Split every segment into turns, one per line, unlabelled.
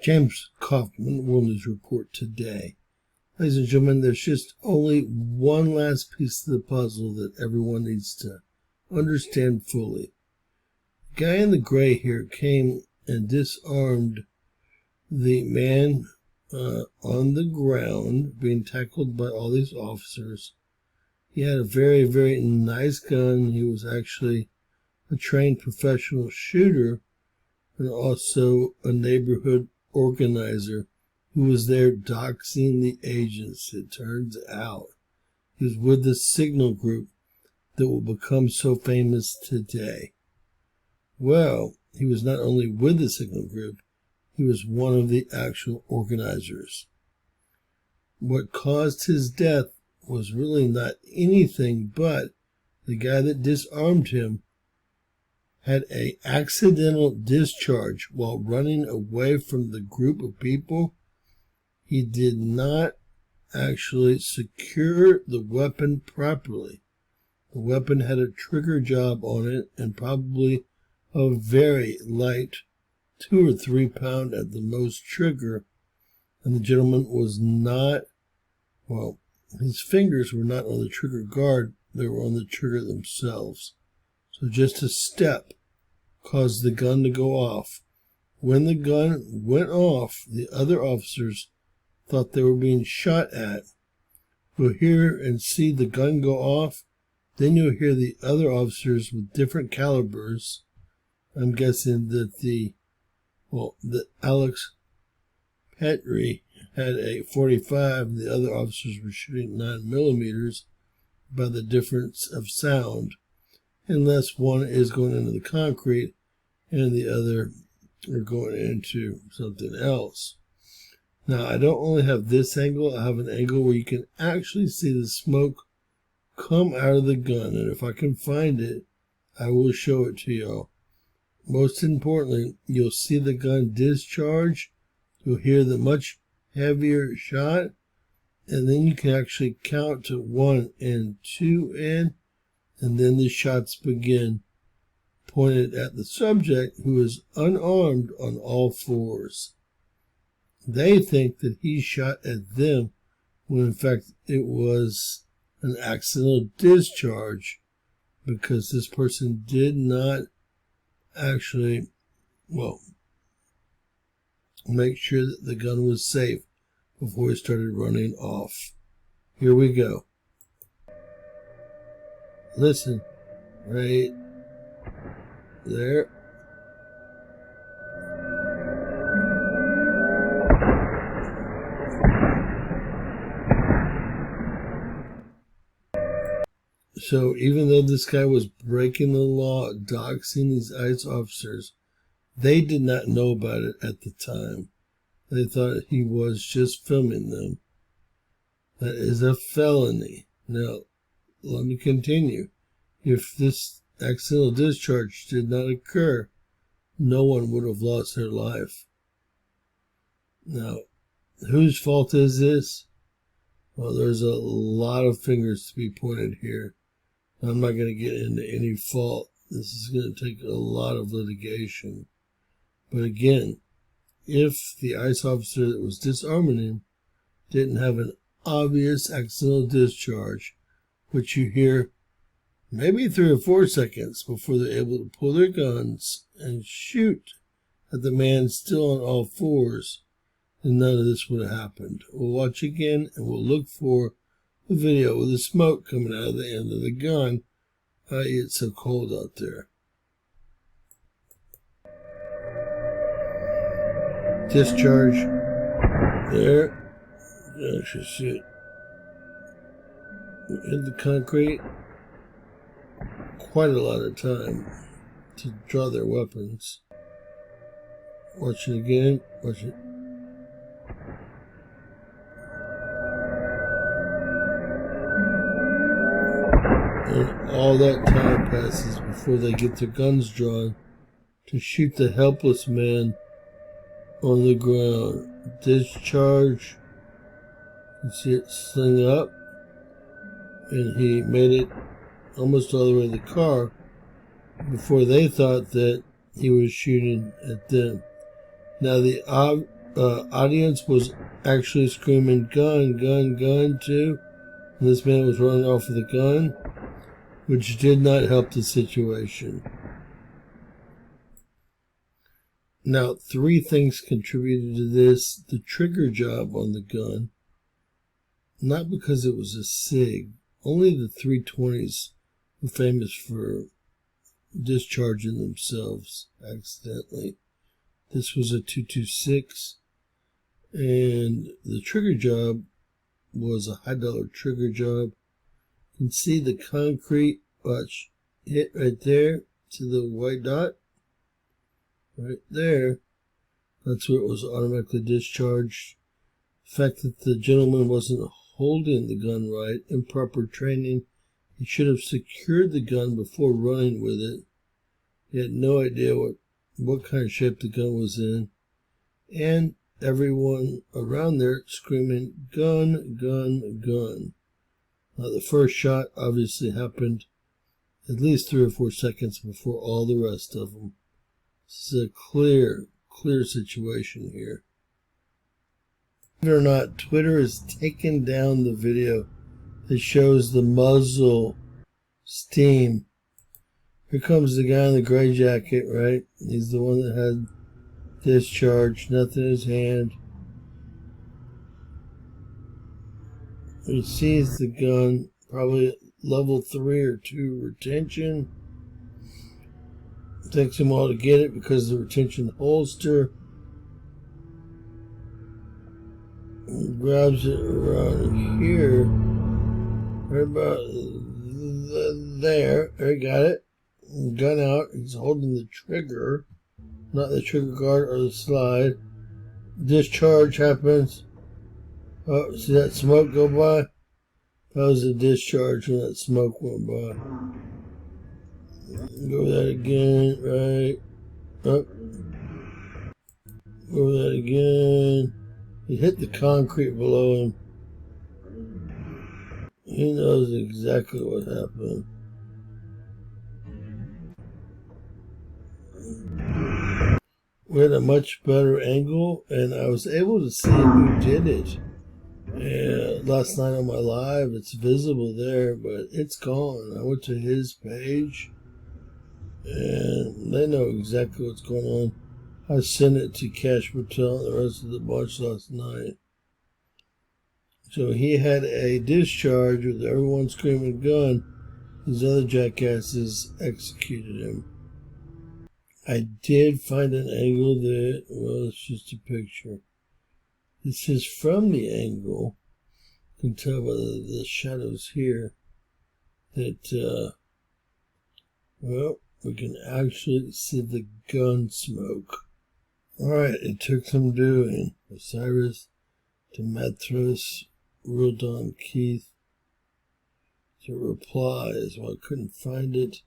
James Kaufman, World News Report today. Ladies and gentlemen, there's just only one last piece of the puzzle that everyone needs to understand fully. The guy in the gray here came and disarmed the man on the ground being tackled by all these officers. He had a very, very nice gun. He was actually a trained professional shooter and also a neighborhood organizer who was there doxing the agents. It turns out he was with the signal group that will become so famous today. Well, he was not only with the signal group, he was one of the actual organizers. What caused his death was really not anything but the guy that disarmed him had an accidental discharge while running away from the group of people. He did not actually secure the weapon properly. The weapon had a trigger job on it and probably a very light 2 or 3 pound at the most trigger. And the gentleman was not, well, his fingers were not on the trigger guard, they were on the trigger themselves. So just a step caused the gun to go off. When the gun went off, the other officers thought they were being shot at. You'll hear and see the gun go off. Then you'll hear the other officers with different calibers. I'm guessing that that Alex Pretti had a .45 and the other officers were shooting 9mm by the difference of sound, unless one is going into the concrete and the other are going into something else. Now, I don't only have this angle, I have an angle where you can actually see the smoke come out of the gun, and if I can find it, I will show it to y'all. Most importantly, you'll see the gun discharge, you'll hear the much heavier shot, and then you can actually count to 1 and 2 and then the shots begin, pointed at the subject who is unarmed on all fours. They think that he shot at them when in fact it was an accidental discharge because this person did not actually, make sure that the gun was safe before he started running off. Here we go. Listen, right there. So even though this guy was breaking the law, doxing these ICE officers, they did not know about it at the time. They thought he was just filming them. That is a felony. Now, let me continue. If this accidental discharge did not occur, no one would have lost their life. Now, whose fault is this? Well, there's a lot of fingers to be pointed here. I'm not going to get into any fault. This is going to take a lot of litigation. But again, if the ICE officer that was disarming him didn't have an obvious accidental discharge, which you hear maybe 3 or 4 seconds before they're able to pull their guns and shoot at the man still on all fours, then none of this would have happened. We'll watch again and we'll look for the video with the smoke coming out of the end of the gun. It's so cold out there. Discharge. There. I should see it. Hit the concrete. Quite a lot of time to draw their weapons. Watch it again. Watch it. And all that time passes before they get their guns drawn to shoot the helpless man on the ground. Discharge. You can see it sling up. And he made it almost all the way to the car before they thought that he was shooting at them. Now, the audience was actually screaming gun, gun, gun too. And this man was running off with a gun, which did not help the situation. Now, 3 things contributed to this. The trigger job on the gun, not because it was a SIG. Only the 320s were famous for discharging themselves accidentally. This was a 226, and the trigger job was a high-dollar trigger job. You can see the concrete, watch, hit right there to the white dot. Right there. That's where it was automatically discharged. The fact that the gentleman wasn't holding the gun right, improper training. He should have secured the gun before running with it. He had no idea what kind of shape the gun was in. And everyone around there screaming, gun, gun, gun. Now, the first shot obviously happened at least 3 or 4 seconds before all the rest of them. This is a clear situation here. Believe it or not, Twitter has taken down the video that shows the muzzle steam. Here comes the guy in the gray jacket, right? He's the one that had discharge, nothing in his hand. He sees the gun, probably level 3 or 2 retention. Takes him a while to get it because of the retention holster. He grabs it around here. Right about there. There, he got it. Gun out. He's holding the trigger. Not the trigger guard or the slide. Discharge happens. Oh, see that smoke go by? That was a discharge when that smoke went by. Go that again, right? Up. Go that again. He hit the concrete below him. He knows exactly what happened. We had a much better angle, and I was able to see who did it. And last night on my live, it's visible there, but it's gone. I went to his page. And they know exactly what's going on. I sent it to Cash Patel and the rest of the bunch last night. So he had a discharge with everyone screaming gun. These other jackasses executed him. I did find an angle that, well, it's just a picture. This is from the angle. You can tell by the shadows here that, well, we can actually see the gun smoke. Alright, it took some doing. Osiris, Demetrius, Rodon Keith to reply, as well. I couldn't find it.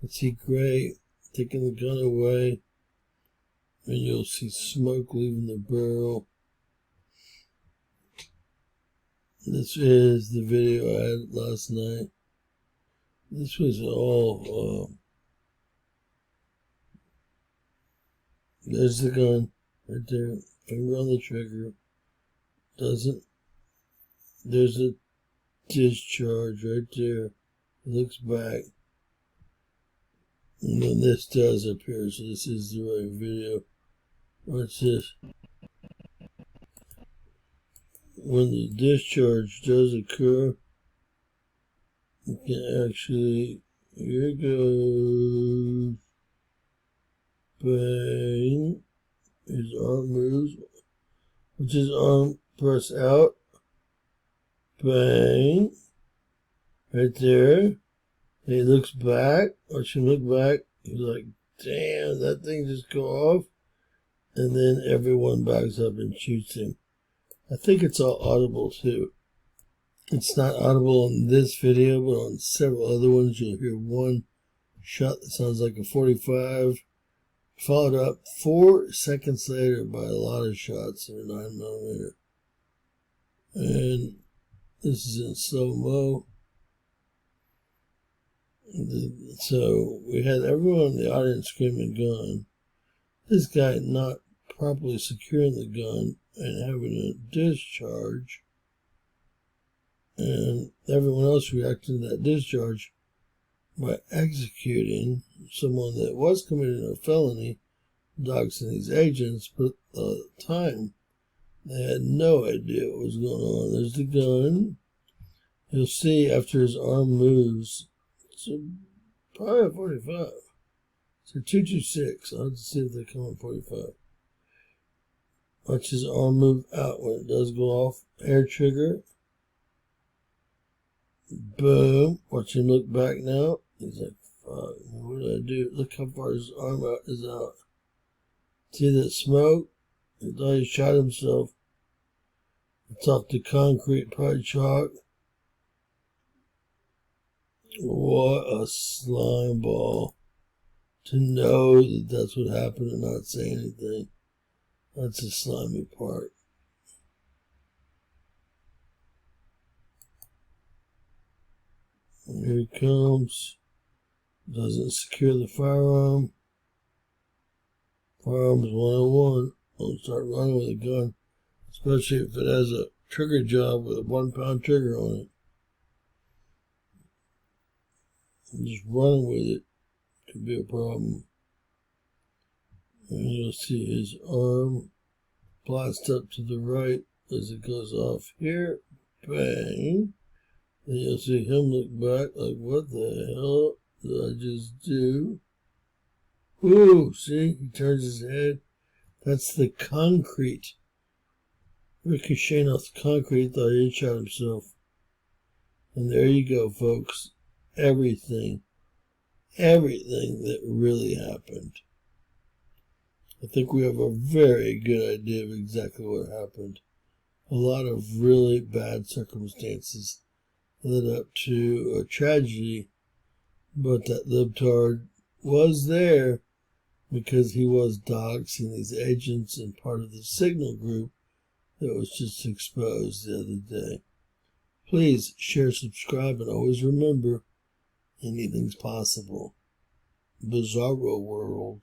Let's see Gray taking the gun away, and you'll see smoke leaving the barrel. This is the video I had last night. This was all, there's the gun right there, finger on the trigger, there's a discharge right there, looks back, and then this does appear, so this is the right video. Watch this. When the discharge does occur, you can actually, here it goes, bang, his arm moves, with his arm press out, bang, right there, and he looks back, watch him look back, he's like, damn, that thing just go off, and then everyone backs up and shoots him. I think it's all audible too. It's not audible in this video, but on several other ones, you'll hear one shot that sounds like a 45, followed up 4 seconds later by a lot of shots in a 9mm. And this is in slow-mo. So we had everyone in the audience screaming gun. This guy not properly securing the gun and having a discharge, and everyone else reacted to that discharge by executing someone that was committing a felony, doxing these agents, but at the time they had no idea what was going on. There's the gun. You'll see after his arm moves, it's probably a 45. It's a 226. I'll have to see if they come at 45. Watch his arm move out when it does go off. Air trigger. Boom. Watch him look back now. He's like, fuck, what did I do? Look how far his arm is out. See that smoke? He thought he shot himself. It's off the concrete, probably chalk. What a slime ball. To know that that's what happened and not say anything. That's the slimy part. And here he comes. Doesn't secure the firearm. Firearms 101. Don't start running with a gun. Especially if it has a trigger job with a 1 pound trigger on it. And just running with it could be a problem. And you'll see his arm blast up to the right as it goes off here. Bang. Then you'll see him look back like, what the hell did I just do? Ooh, see? He turns his head. That's the concrete. Ricocheting off the concrete, thought he shot himself. And there you go, folks. Everything that really happened. I think we have a very good idea of exactly what happened. A lot of really bad circumstances led up to a tragedy, but that libtard was there because he was doxing these agents and part of the signal group that was just exposed the other day. Please share, subscribe, and always remember, anything's possible. Bizarro world.